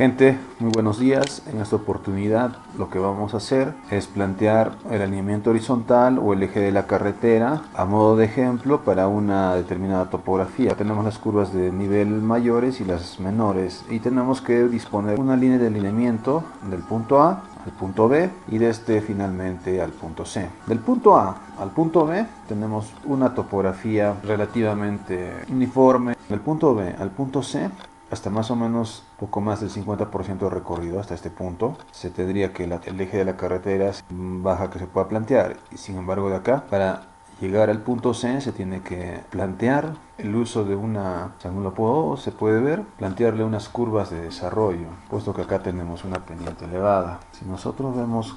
Gente, muy buenos días. En esta oportunidad lo que vamos a hacer es plantear el alineamiento horizontal o el eje de la carretera a modo de ejemplo para una determinada topografía. Tenemos las curvas de nivel mayores y las menores y tenemos que disponer una línea de alineamiento del punto A al punto B y de este finalmente al punto C. Del punto A al punto B tenemos una topografía relativamente uniforme. Del punto B al punto C, hasta más o menos poco más del 50% de recorrido hasta este punto, se tendría que el eje de la carretera baja que se pueda plantear. Y sin embargo de acá, para llegar al punto C, se tiene que plantear el uso de una, según se puede ver, plantearle unas curvas de desarrollo, puesto que acá tenemos una pendiente elevada. Si nosotros vemos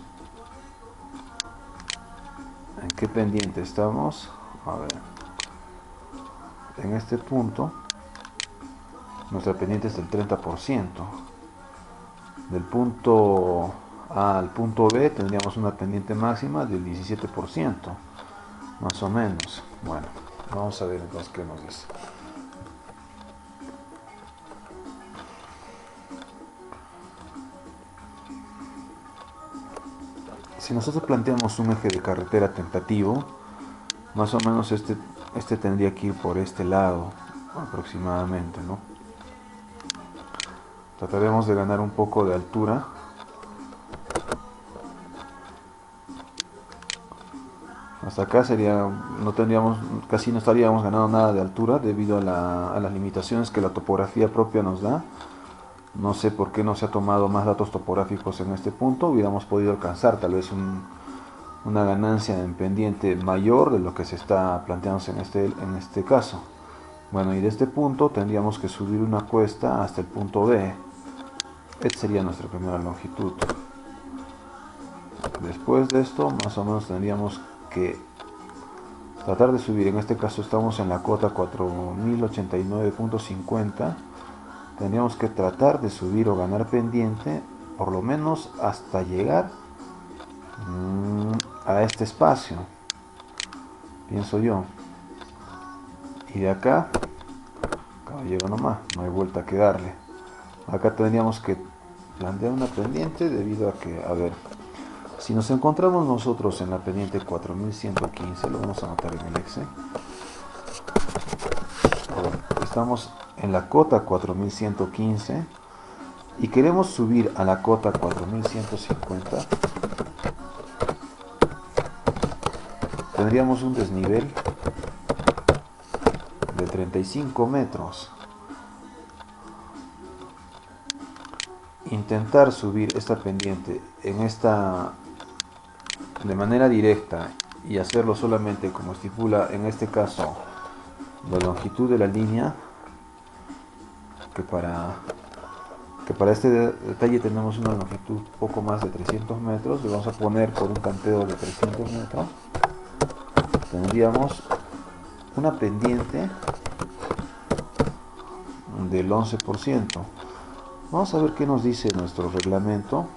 en qué pendiente estamos, a ver, en este punto, nuestra pendiente es del 30%. Del punto A al punto B tendríamos una pendiente máxima del 17%, más o menos. Bueno, vamos a ver entonces qué nos dice. Si nosotros planteamos un eje de carretera tentativo, más o menos este tendría que ir por este lado aproximadamente, ¿no? Trataremos de ganar un poco de altura. Hasta acá sería, casi no estaríamos ganando nada de altura debido a las limitaciones que la topografía propia nos da. No sé por qué no se ha tomado más datos topográficos en este punto. Hubiéramos podido alcanzar tal vez una ganancia en pendiente mayor de lo que se está planteándose en este caso. Bueno, y de este punto tendríamos que subir una cuesta hasta el punto B. Esta sería nuestra primera longitud. Después de esto, más o menos tendríamos que tratar de subir. En este caso estamos en la cota 4089.50. Tendríamos que tratar de subir o ganar pendiente por lo menos hasta llegar a este espacio, pienso yo. Y de acá, caballero nomás, no hay vuelta que darle. Acá tendríamos que plantear una pendiente debido a que, a ver, si nos encontramos nosotros en la pendiente 4115, lo vamos a anotar en el Excel. Estamos en la cota 4115 y queremos subir a la cota 4150. Tendríamos un desnivel de 35 metros. Intentar subir esta pendiente de manera directa y hacerlo solamente como estipula en este caso la longitud de la línea, que para este detalle tenemos una longitud poco más de 300 metros, le vamos a poner por un canteo de 300 metros, tendríamos una pendiente del 11%. Vamos a ver qué nos dice nuestro reglamento,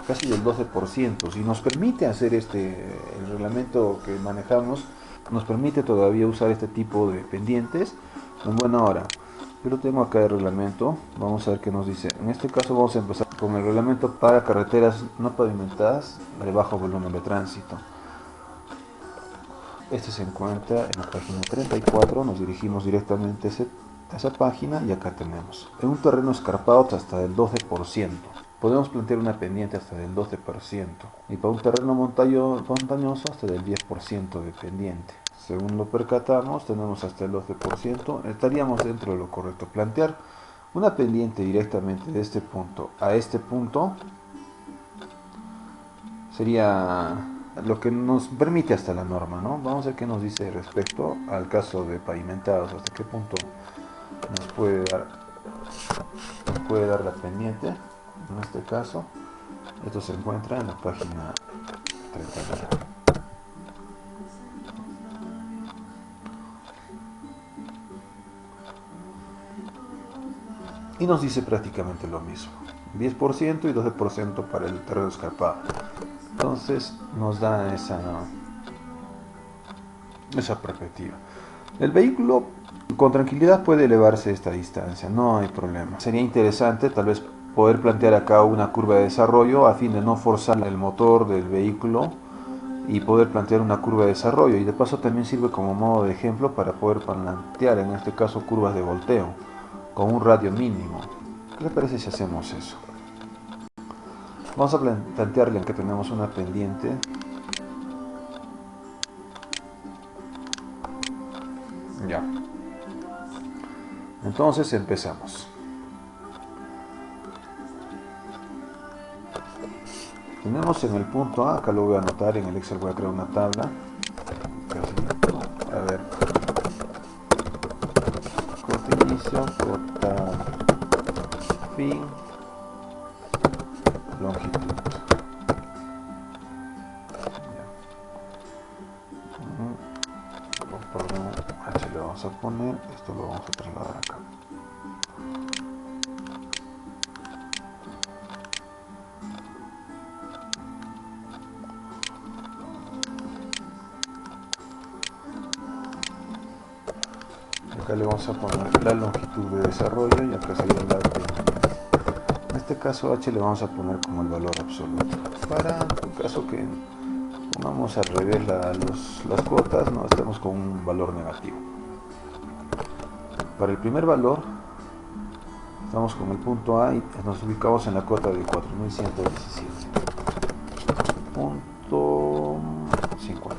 casi del 12%. Si nos permite hacer el reglamento que manejamos, nos permite todavía usar este tipo de pendientes en buena hora. Yo lo tengo acá de reglamento, vamos a ver qué nos dice. En este caso vamos a empezar con el reglamento para carreteras no pavimentadas de bajo volumen de tránsito. Este se encuentra en la página 34, nos dirigimos directamente a esa página y acá tenemos. En un terreno escarpado hasta del 12%. Podemos plantear una pendiente hasta del 12% y para un terreno montañoso hasta del 10% de pendiente. Según lo percatamos, tenemos hasta el 12%, estaríamos dentro de lo correcto. Plantear una pendiente directamente de este punto a este punto sería lo que nos permite hasta la norma, ¿no? Vamos a ver qué nos dice respecto al caso de pavimentados, hasta qué punto nos puede dar la pendiente. En este caso, esto se encuentra en la página 39. Y nos dice prácticamente lo mismo, 10% y 12% para el terreno escarpado. Entonces nos da esa perspectiva. El vehículo con tranquilidad puede elevarse esta distancia, no hay problema. Sería interesante tal vez poder plantear acá una curva de desarrollo a fin de no forzar el motor del vehículo y poder plantear una curva de desarrollo, y de paso también sirve como modo de ejemplo para poder plantear en este caso curvas de volteo con un radio mínimo. ¿Qué le parece si hacemos eso? Vamos a plantearle que tenemos una pendiente ya. Entonces empezamos. Tenemos en el punto A, acá lo voy a anotar, en el Excel voy a crear una tabla. A ver, cota inicio, cota fin, longitud. Perdón, H le vamos a poner, esto lo vamos a trasladar acá. Acá le vamos a poner la longitud de desarrollo y acá sería la pendiente. En este caso H le vamos a poner como el valor absoluto. Para el caso que pongamos al revés las cuotas, no estamos con un valor negativo. Para el primer valor estamos con el punto A y nos ubicamos en la cuota de 4117. Punto 50.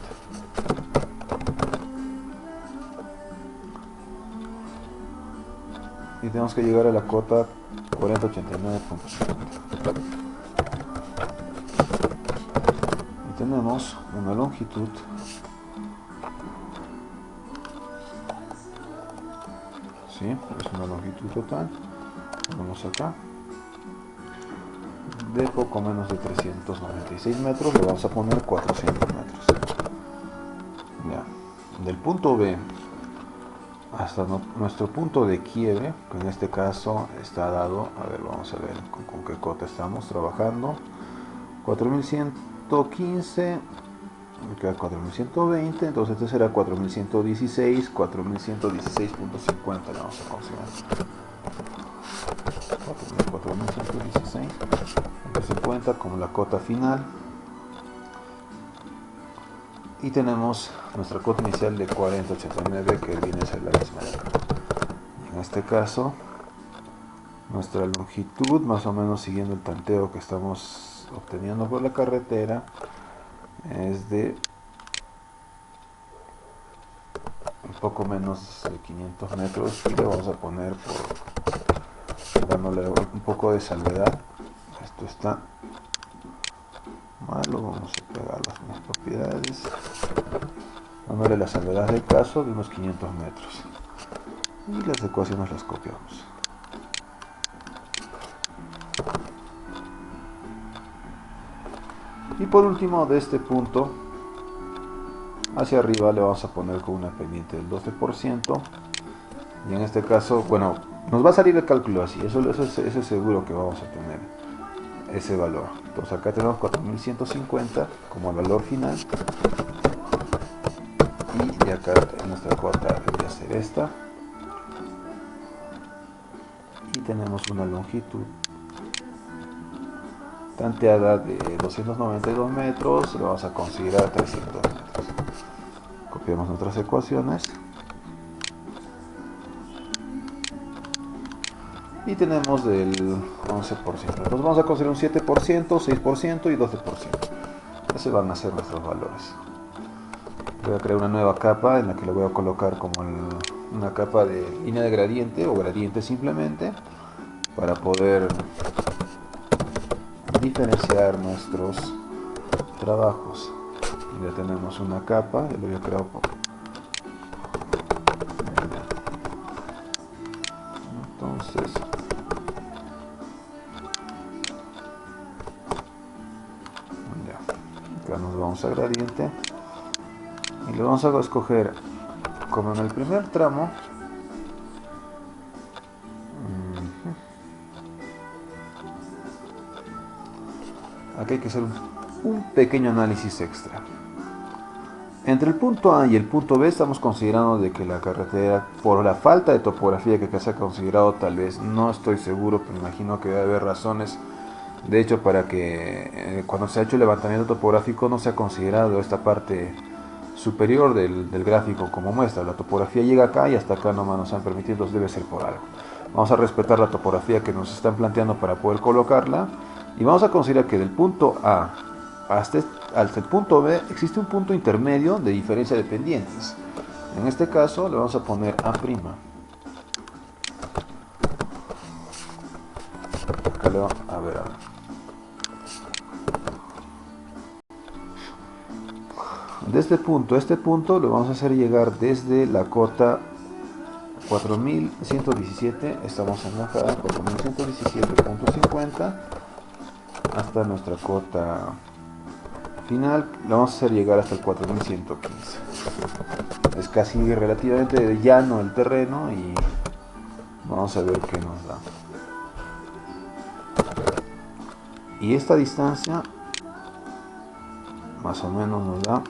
Y tenemos que llegar a la cota 4089.50. Y tenemos una longitud ¿sí? Es una longitud total, ponemos acá, de poco menos de 396 metros, le vamos a poner 400 metros. Ya. Del punto B hasta nuestro punto de quiebre, que en este caso está dado, a ver, vamos a ver con qué cota estamos trabajando, 4115, me queda 4120, entonces este será 4116, 4116.50 le vamos a considerar. 4116.50 como la cota final. Y tenemos nuestra cota inicial de 4089 que viene a ser la misma de acá. En este caso, nuestra longitud, más o menos siguiendo el tanteo que estamos obteniendo por la carretera, es de un poco menos de 500 metros y le vamos a poner dándole un poco de salvedad. Esto está malo, vamos a pegar las mismas propiedades, dándole la salvedad del caso de unos 500 metros y las ecuaciones las copiamos. Y por último, de este punto hacia arriba le vamos a poner con una pendiente del 12%, y en este caso, bueno, nos va a salir el cálculo así, eso es seguro que vamos a tener ese valor. Entonces acá tenemos 4150 como el valor final, y de acá nuestra cuota debería ser esta, y tenemos una longitud tanteada de 292 metros, lo vamos a considerar 300 metros. Copiamos nuestras ecuaciones y tenemos del 11%. Entonces vamos a considerar un 7%, 6% y 12%. Esos van a ser nuestros valores. Voy a crear una nueva capa en la que le voy a colocar como una capa de línea de gradiente o gradiente simplemente, para poder diferenciar nuestros trabajos. Ya tenemos una capa, ya lo voy a crear entonces ya. Acá nos vamos a gradiente y le vamos a escoger como en el primer tramo. Aquí hay que hacer un pequeño análisis extra. Entre el punto A y el punto B estamos considerando de que la carretera, por la falta de topografía que se ha considerado, tal vez, no estoy seguro, pero imagino que debe haber razones, de hecho, para que cuando se ha hecho el levantamiento topográfico no se ha considerado esta parte superior del gráfico como muestra. La topografía llega acá y hasta acá nomás nos han permitido, entonces debe ser por algo. Vamos a respetar la topografía que nos están planteando para poder colocarla y vamos a considerar que del punto A hasta el punto B existe un punto intermedio de diferencia de pendientes. En este caso le vamos a poner A'. Acá le vamos a ver. De este punto a este punto lo vamos a hacer llegar desde la cota 4117, estamos en la bajada 4117.50 hasta nuestra cota final, lo vamos a hacer llegar hasta el 4115. Es casi relativamente llano el terreno y vamos a ver qué nos da. Y esta distancia más o menos nos da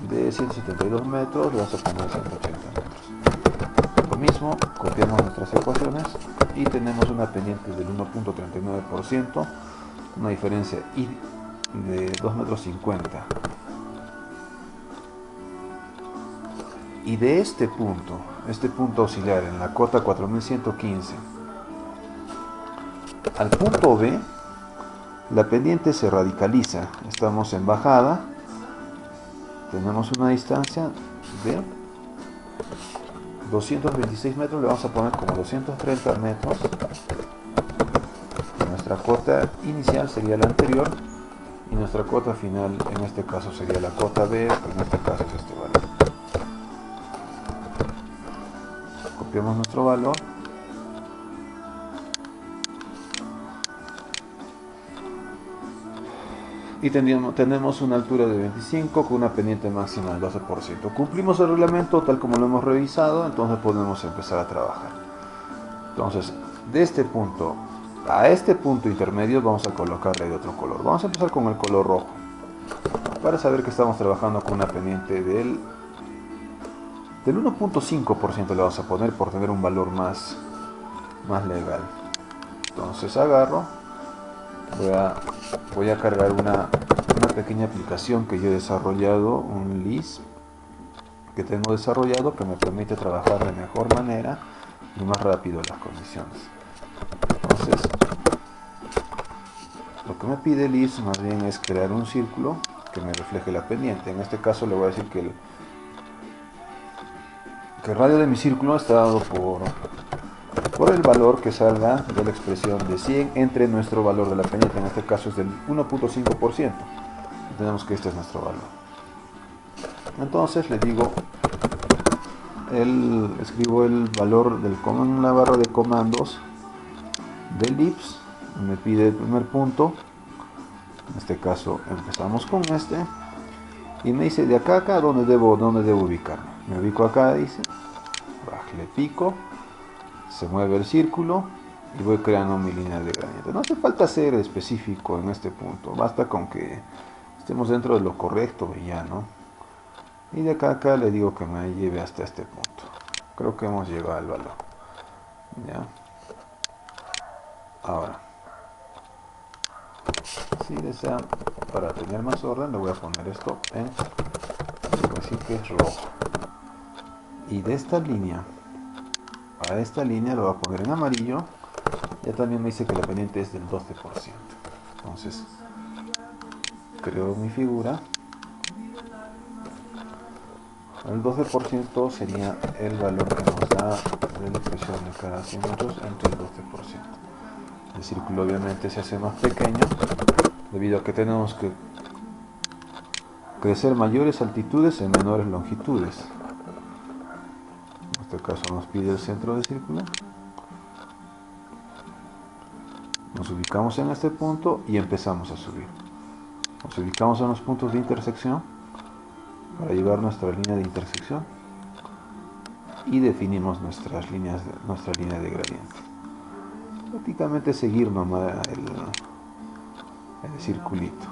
de 172 metros, le vamos a poner 180 metros. Lo mismo, copiamos nuestras ecuaciones y tenemos una pendiente del 1.39%, una diferencia de 2,50 metros. Y de este punto auxiliar en la cota 4115 al punto B, la pendiente se radicaliza, estamos en bajada, tenemos una distancia de 226 metros, le vamos a poner como 230 metros. Nuestra cota inicial sería la anterior y nuestra cota final en este caso sería la cota B, pero en este caso es este valor. Copiamos nuestro valor y tenemos una altura de 25 con una pendiente máxima del 12%. Cumplimos el reglamento tal como lo hemos revisado, entonces podemos empezar a trabajar. Entonces, de este punto a este punto intermedio vamos a colocarle de otro color. Vamos a empezar con el color rojo para saber que estamos trabajando con una pendiente del 1.5% le vamos a poner por tener un valor más legal. Entonces agarro, voy a cargar una pequeña aplicación que yo he desarrollado, un LIS que tengo desarrollado que me permite trabajar de mejor manera y más rápido las condiciones. Entonces, lo que me pide el LIS más bien es crear un círculo que me refleje la pendiente. En este caso le voy a decir que el radio de mi círculo está dado por el valor que salga de la expresión de 100 entre nuestro valor de la pendiente. En este caso es del 1.5%. Tenemos que este es nuestro valor. Entonces le digo, escribo el valor en la barra de comandos del IPS, me pide el primer punto, en este caso empezamos con este, y me dice de acá a acá dónde debo ubicarme. Me ubico acá, dice, le pico, se mueve el círculo y voy creando mi línea de gradiente. No hace falta ser específico en este punto, basta con que estemos dentro de lo correcto y ya, ¿no? Y de acá a acá le digo que me lleve hasta este punto. Creo que hemos llegado al valor. ¿Ya? Ahora, si desean, para tener más orden, le voy a poner esto en, voy a decir que es rojo. Y de esta línea a esta línea lo voy a poner en amarillo. Ya también me dice que la pendiente es del 12%. Entonces, creo mi figura. El 12% sería el valor que nos da de la expresión de cada 100 metros entre el 12%. El círculo obviamente se hace más pequeño debido a que tenemos que crecer mayores altitudes en menores longitudes. En este caso nos pide el centro del círculo. Nos ubicamos en este punto y empezamos a subir. Nos ubicamos en los puntos de intersección para llevar nuestra línea de intersección y definimos nuestra línea de gradiente. Prácticamente seguir nomás el circulito.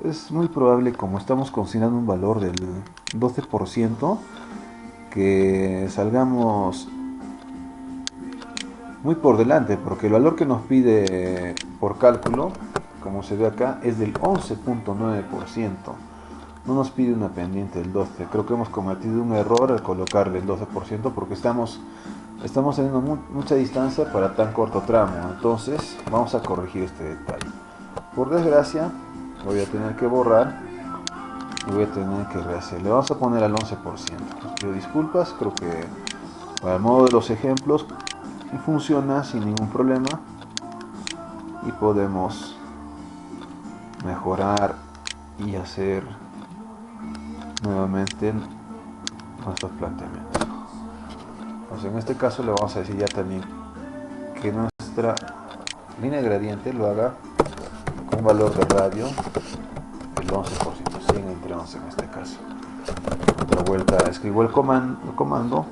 es muy probable, como estamos considerando un valor del 12%, que salgamos muy por delante, porque el valor que nos pide por cálculo, como se ve acá, es del 11.9%. No nos pide una pendiente del 12. Creo que hemos cometido un error al colocarle el 12% porque estamos teniendo mucha distancia para tan corto tramo. Entonces vamos a corregir este detalle. Por desgracia voy a tener que borrar y voy a tener que rehacer. Le vamos a poner al 11%. Pido disculpas, creo que para el modo de los ejemplos funciona sin ningún problema y podemos mejorar y hacer nuevamente nuestros planteamientos. Entonces en este caso le vamos a decir ya también que nuestra línea de gradiente lo haga con un valor de radio del 11%, 100 entre 11 en este caso. Otra vuelta escribo el comando,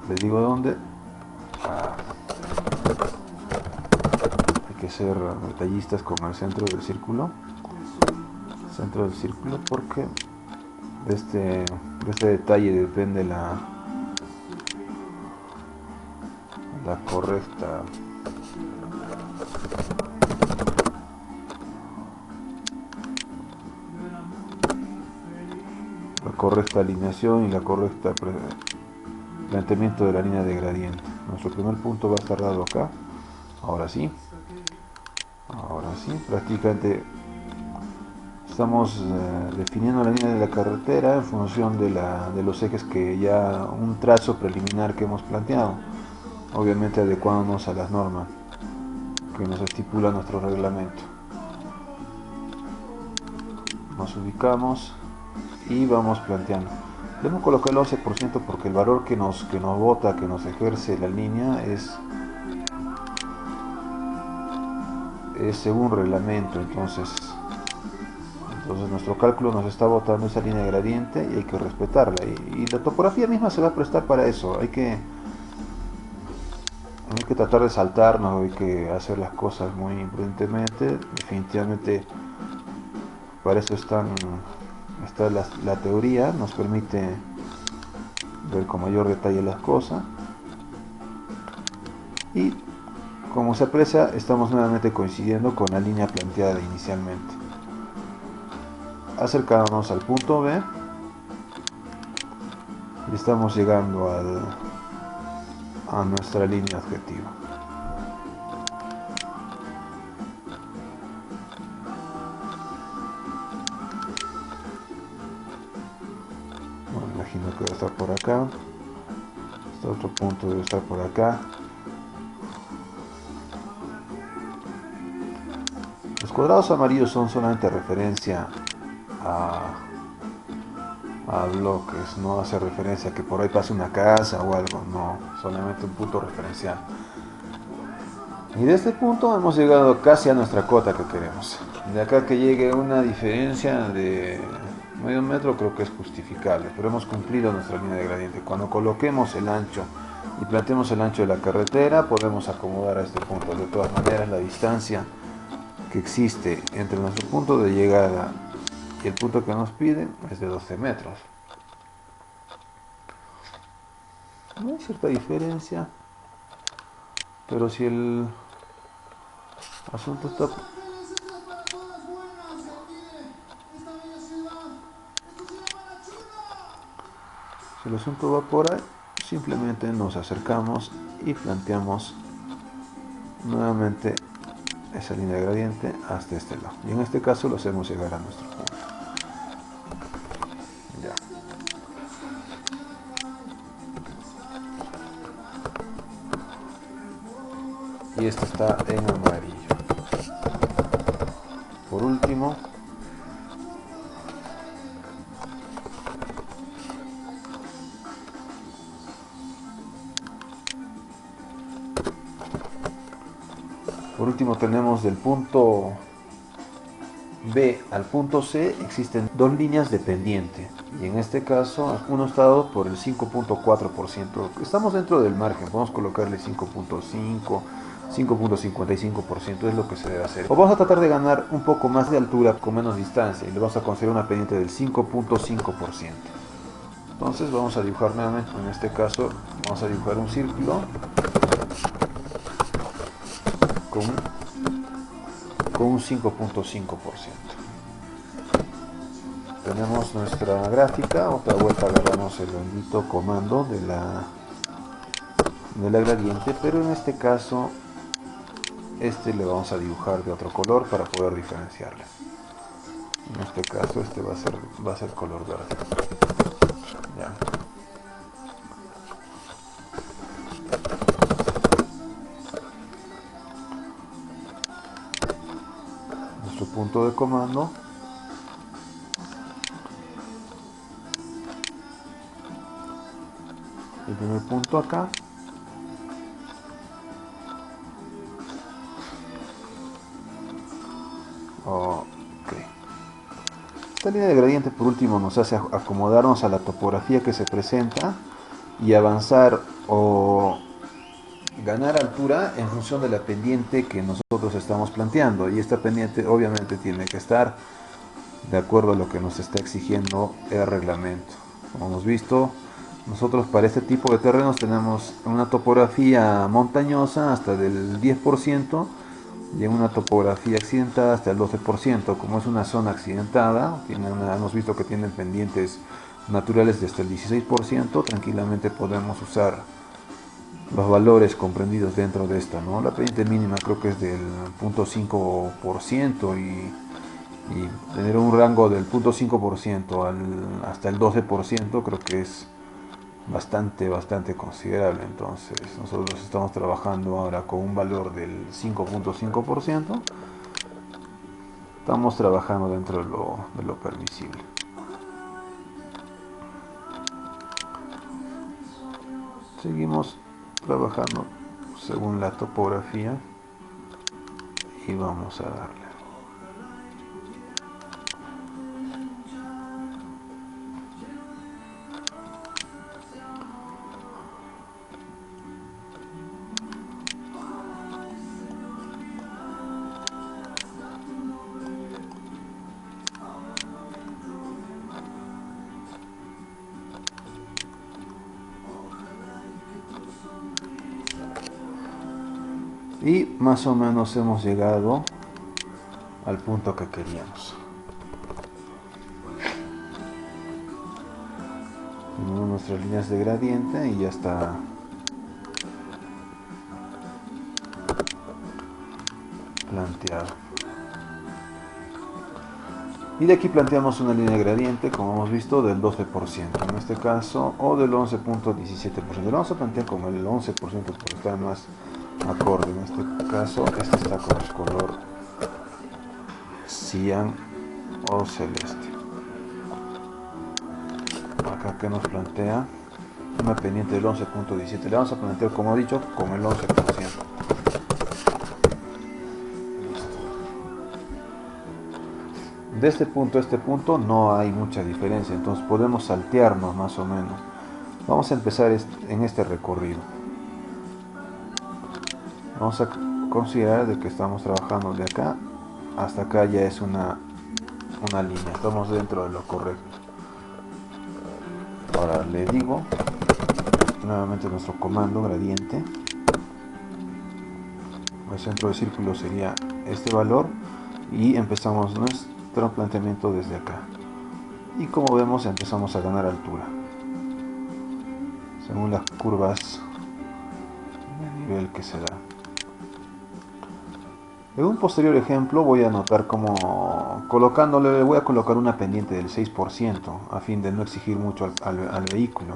le digo dónde. Hay que ser detallistas con el centro del círculo, porque de este detalle depende la correcta alineación y la correcta planteamiento de la línea de gradiente. Nuestro primer punto va a estar dado acá. Ahora sí, prácticamente estamos definiendo la línea de la carretera en función de los ejes que ya un trazo preliminar que hemos planteado, obviamente adecuándonos a las normas que nos estipula nuestro reglamento. Nos ubicamos y vamos planteando. Debemos colocar el 11% porque el valor que nos bota, que nos ejerce la línea es según reglamento. Entonces nuestro cálculo nos está botando esa línea de gradiente y hay que respetarla, y la topografía misma se va a prestar para eso. Hay que tratar de saltarnos, hay que hacer las cosas muy imprudentemente. Definitivamente para eso está la teoría, nos permite ver con mayor detalle las cosas, y como se aprecia estamos nuevamente coincidiendo con la línea planteada inicialmente, acercándonos al punto B y estamos llegando a nuestra línea objetivo. Bueno, imagino que debe estar por acá, este otro punto debe estar por acá. Los cuadrados amarillos son solamente referencia a bloques, no hace referencia a que por ahí pase una casa o algo, no, solamente un punto referencial. Y de este punto hemos llegado casi a nuestra cota que queremos. De acá que llegue una diferencia de medio metro creo que es justificable, pero hemos cumplido nuestra línea de gradiente. Cuando coloquemos el ancho y planteemos el ancho de la carretera, podemos acomodar a este punto. De todas maneras, la distancia que existe entre nuestro punto de llegada y el punto que nos piden es de 12 metros. No hay cierta diferencia, pero si el asunto está... Si el asunto va por ahí, simplemente nos acercamos y planteamos nuevamente esa línea de gradiente hasta este lado, y en este caso lo hacemos llegar a nuestro punto. Ya. Y esto está en amarillo. Por último, tenemos del punto B al punto C existen dos líneas de pendiente, y en este caso uno está dado por el 5.4%. Estamos dentro del margen, podemos colocarle 5.5, 5.55% es lo que se debe hacer. O vamos a tratar de ganar un poco más de altura con menos distancia y le vamos a considerar una pendiente del 5.5%. Entonces vamos a dibujar nuevamente, en este caso vamos a dibujar un círculo con un 5.5%. Tenemos nuestra gráfica, otra vuelta agarramos el bendito comando de la gradiente, pero en este caso le vamos a dibujar de otro color para poder diferenciarle. En este caso va a ser color verde. Ya. Nuestro punto de comando. El primer punto acá. Ok. Esta línea de gradiente por último nos hace acomodarnos a la topografía que se presenta y avanzar o ganar altura en función de la pendiente que nosotros estamos planteando, y esta pendiente obviamente tiene que estar de acuerdo a lo que nos está exigiendo el reglamento. Como hemos visto, nosotros para este tipo de terrenos tenemos una topografía montañosa hasta del 10% y en una topografía accidentada hasta el 12%. Como es una zona accidentada, hemos visto que tienen pendientes naturales de hasta el 16%, tranquilamente podemos usar los valores comprendidos dentro de esta, ¿no? La pendiente mínima creo que es del 0.5% y tener un rango del 0.5% hasta el 12% creo que es bastante considerable. Entonces nosotros estamos trabajando ahora con un valor del 5.5%. Estamos trabajando dentro de lo permisible. Seguimos trabajando según la topografía y vamos a darle. Y más o menos hemos llegado al punto que queríamos. Tenemos nuestras líneas de gradiente y ya está planteado. Y de aquí planteamos una línea de gradiente, como hemos visto, del 12% en este caso, o del 11.17%. Lo vamos a plantear como el 11% porque está más acorde. En este caso, este está con el color cian o celeste. Acá que nos plantea una pendiente del 11.17. Le vamos a plantear, como he dicho, con el 11%. De este punto a este punto no hay mucha diferencia, entonces podemos saltearnos más o menos. Vamos a empezar en este recorrido. Vamos a considerar de que estamos trabajando de acá hasta acá, ya es una línea, estamos dentro de lo correcto. Ahora le digo nuevamente nuestro comando gradiente. El centro del círculo sería este valor y empezamos nuestro planteamiento desde acá. Y como vemos empezamos a ganar altura según las curvas de nivel que se da. En un posterior ejemplo voy a notar como voy a colocar una pendiente del 6% a fin de no exigir mucho al vehículo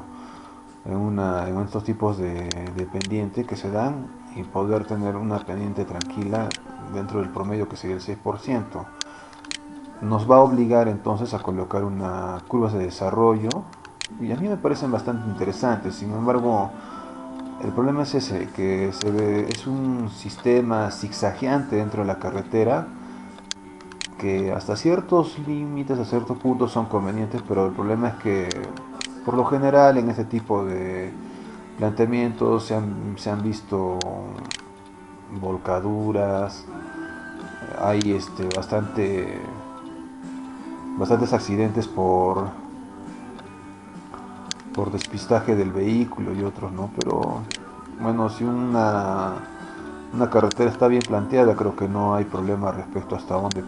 en estos tipos de pendiente que se dan, y poder tener una pendiente tranquila dentro del promedio que sería el 6%. Nos va a obligar entonces a colocar una curvas de desarrollo y a mí me parecen bastante interesantes. Sin embargo, el problema es ese, que es un sistema zigzagueante dentro de la carretera que hasta ciertos límites, a ciertos puntos son convenientes, pero el problema es que por lo general en este tipo de planteamientos se han visto volcaduras, hay bastantes accidentes por despistaje del vehículo y otros, ¿no? Pero bueno, si una carretera está bien planteada, creo que no hay problema respecto hasta dónde se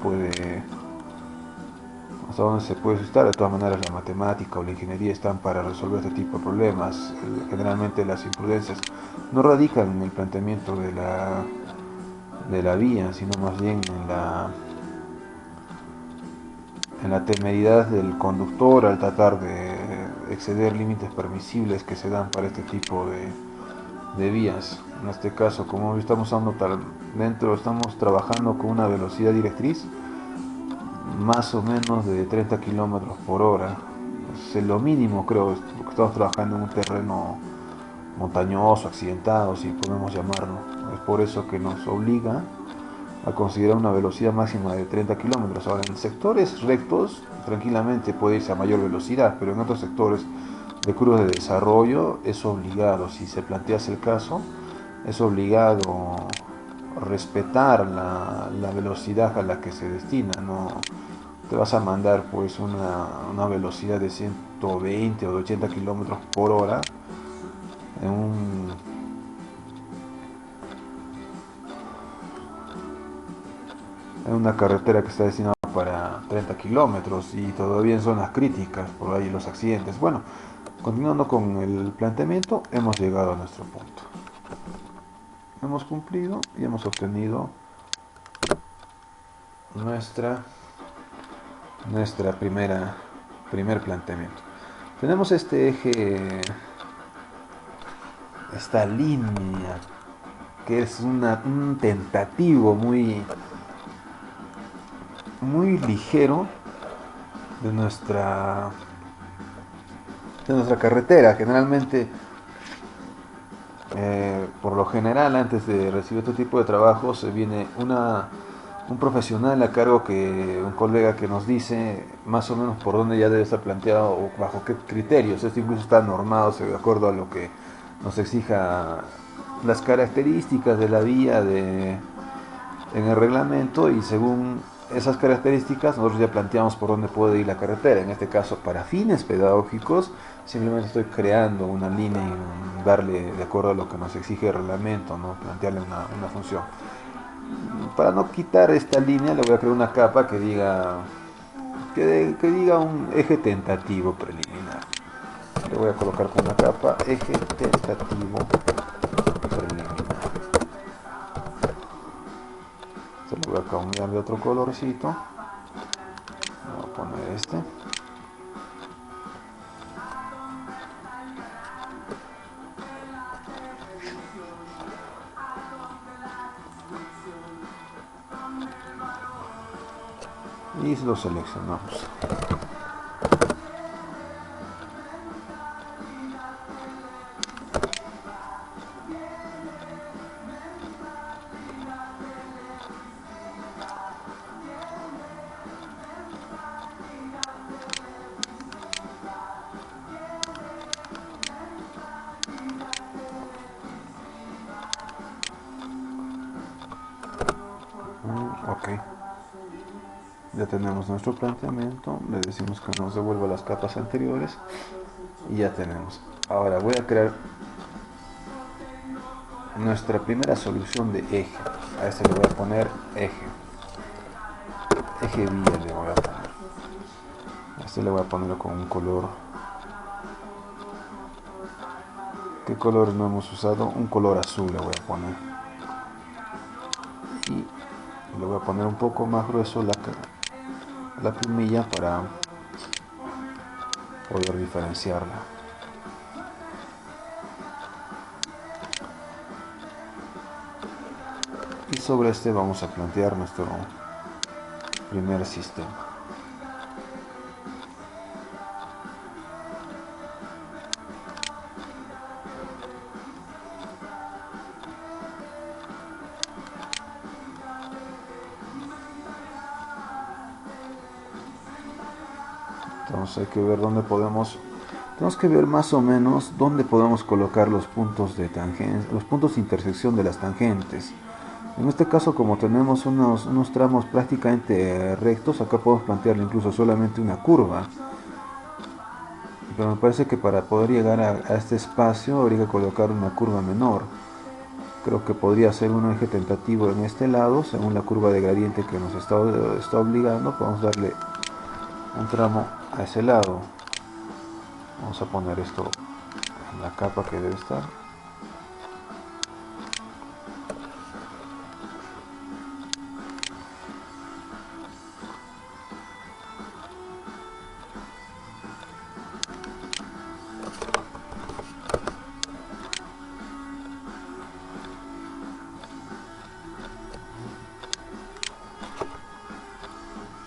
puede estar. De todas maneras, la matemática o la ingeniería están para resolver este tipo de problemas. Generalmente las imprudencias no radican en el planteamiento de la vía, sino más bien en la temeridad del conductor al tratar de exceder límites permisibles que se dan para este tipo de vías. En este caso, como estamos trabajando con una velocidad directriz más o menos de 30 kilómetros por hora. Es lo mínimo, creo, porque estamos trabajando en un terreno montañoso, accidentado, si podemos llamarlo. Es por eso que nos obliga a considerar una velocidad máxima de 30 kilómetros. Ahora, en sectores rectos, tranquilamente puede irse a mayor velocidad, pero en otros sectores de curvas de desarrollo es obligado, si se plantease el caso, es obligado respetar la velocidad a la que se destina. No te vas a mandar pues una velocidad de 120 o de 80 kilómetros por hora en en una carretera que está destinada para 30 kilómetros y todavía en zonas críticas, por ahí los accidentes. Bueno, continuando con el planteamiento, hemos llegado a nuestro punto. Hemos cumplido y hemos obtenido nuestra, nuestra primer planteamiento. Tenemos este eje, esta línea, que es un tentativo muy ligero de de nuestra carretera. Generalmente, por lo general, antes de recibir este tipo de trabajo, se viene un profesional a cargo, un colega que nos dice más o menos por dónde ya debe estar planteado o bajo qué criterios. Esto incluso está normado de acuerdo a lo que nos exija las características de la vía en el reglamento, y según esas características nosotros ya planteamos por dónde puede ir la carretera. En este caso, para fines pedagógicos, simplemente estoy creando una línea y darle de acuerdo a lo que nos exige el reglamento, ¿no? Plantearle una función. Para no quitar esta línea, le voy a crear una capa que diga un eje tentativo preliminar. Le voy a colocar con una capa eje tentativo preliminar. Se lo voy a cambiar de otro colorcito. Voy a poner este. Y lo seleccionamos. Ok, ya tenemos nuestro planteamiento, le decimos que nos devuelva las capas anteriores y ya tenemos. Ahora voy a crear nuestra primera solución de eje. A este le voy a poner eje vía le voy a poner. A este le voy a poner con un color. ¿Qué color no hemos usado? Un color azul le voy a poner. Y le voy a poner un poco más grueso la plumilla para poder diferenciarla. Y sobre este vamos a plantear nuestro primer sistema. Entonces hay que ver tenemos que ver más o menos dónde podemos colocar los puntos de intersección de las tangentes. En este caso, como tenemos unos tramos prácticamente rectos, acá podemos plantearle incluso solamente una curva. Pero me parece que para poder llegar a este espacio habría que colocar una curva menor. Creo que podría ser un eje tentativo en este lado, según la curva de gradiente que nos está obligando. Podemos darle un tramo a ese lado. Vamos a poner esto en la capa que debe estar.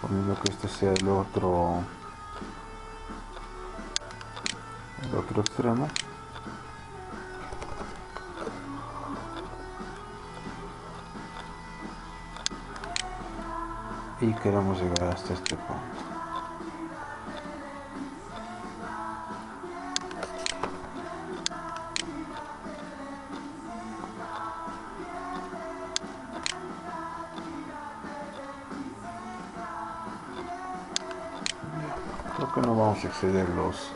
Poniendo que este sea el otro extremo. Y queremos llegar hasta este punto. Creo que no vamos a exceder los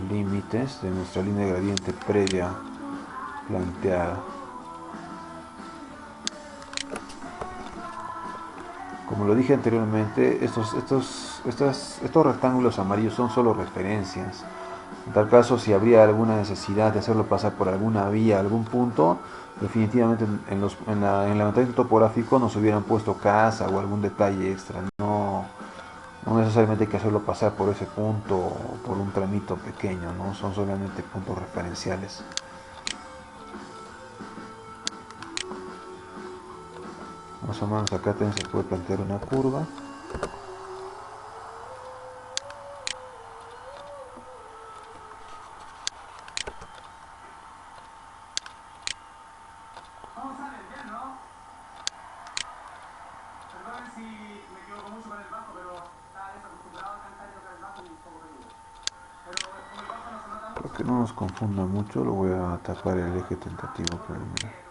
límites de nuestra línea de gradiente previa planteada. Como lo dije anteriormente, estos rectángulos amarillos son solo referencias. En tal caso, si habría alguna necesidad de hacerlo pasar por alguna vía, algún punto, definitivamente en el levantamiento topográfico nos hubieran puesto casa o algún detalle extra. No necesariamente hay que hacerlo pasar por ese punto o por un tramito pequeño, ¿no? Son solamente puntos referenciales. Más o menos acá también se puede plantear una curva. Para que no nos confunda mucho, lo voy a tapar el eje tentativo preliminar.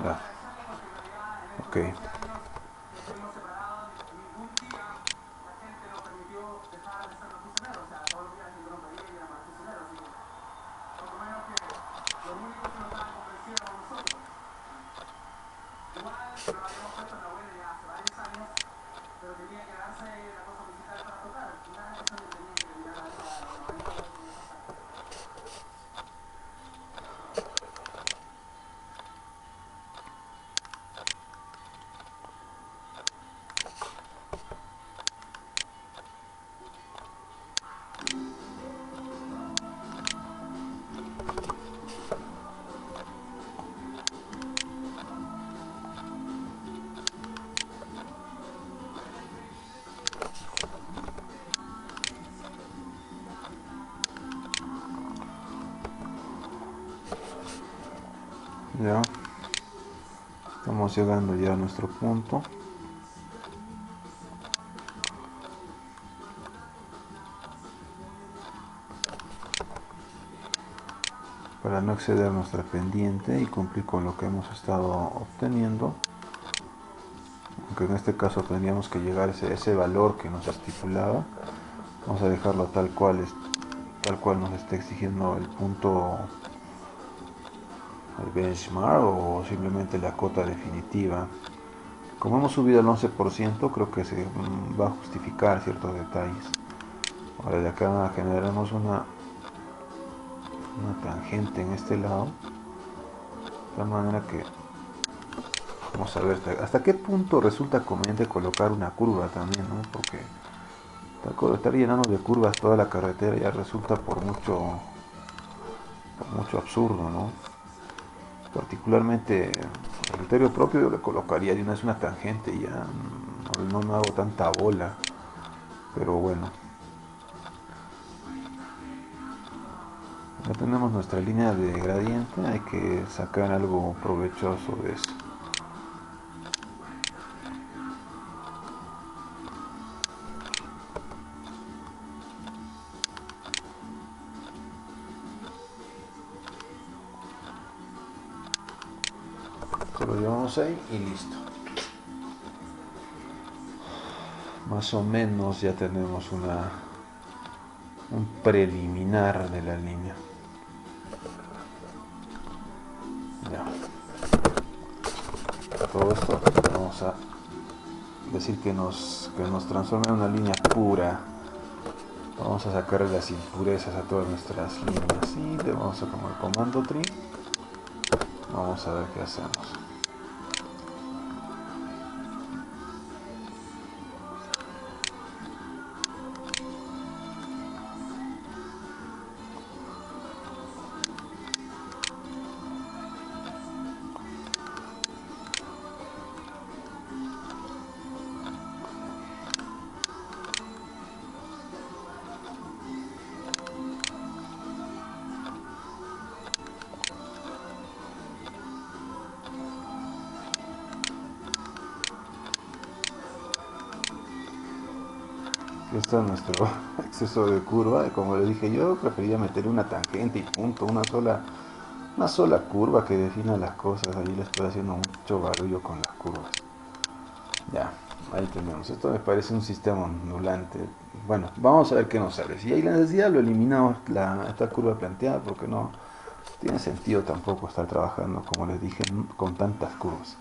Ya. Ok. Ya. Estamos llegando ya a nuestro punto. Para no exceder nuestra pendiente y cumplir con lo que hemos estado obteniendo, aunque en este caso tendríamos que llegar a ese valor que nos estipulaba, vamos a dejarlo tal cual nos está exigiendo el punto, el benchmark o simplemente la cota definitiva. Como hemos subido al 11%, creo que se va a justificar ciertos detalles. Ahora de acá generaremos una tangente en este lado, de tal manera que vamos a ver hasta qué punto resulta conveniente colocar una curva también, ¿no? Porque estar llenando de curvas toda la carretera ya resulta por mucho absurdo, ¿no? Particularmente el criterio propio yo le colocaría de una vez una tangente y ya no me hago tanta bola, pero bueno. Ya tenemos nuestra línea de gradiente, hay que sacar algo provechoso de esto. Lo llevamos ahí y listo. Más o menos ya tenemos un preliminar de la línea. Ya. Todo esto vamos a decir que nos transforme en una línea pura. Vamos a sacarle las impurezas a todas nuestras líneas y le vamos a tomar comando trim. Vamos a ver qué hacemos. Aquí está nuestro exceso de curva. Como le dije, yo prefería meter una tangente y punto, una sola curva que defina las cosas. Ahí le estoy haciendo mucho barullo con las curvas. Ya, ahí tenemos. Esto me parece un sistema ondulante. Bueno, vamos a ver qué nos sale. Si hay la necesidad, lo eliminamos esta curva planteada porque no tiene sentido tampoco estar trabajando, como les dije, con tantas curvas.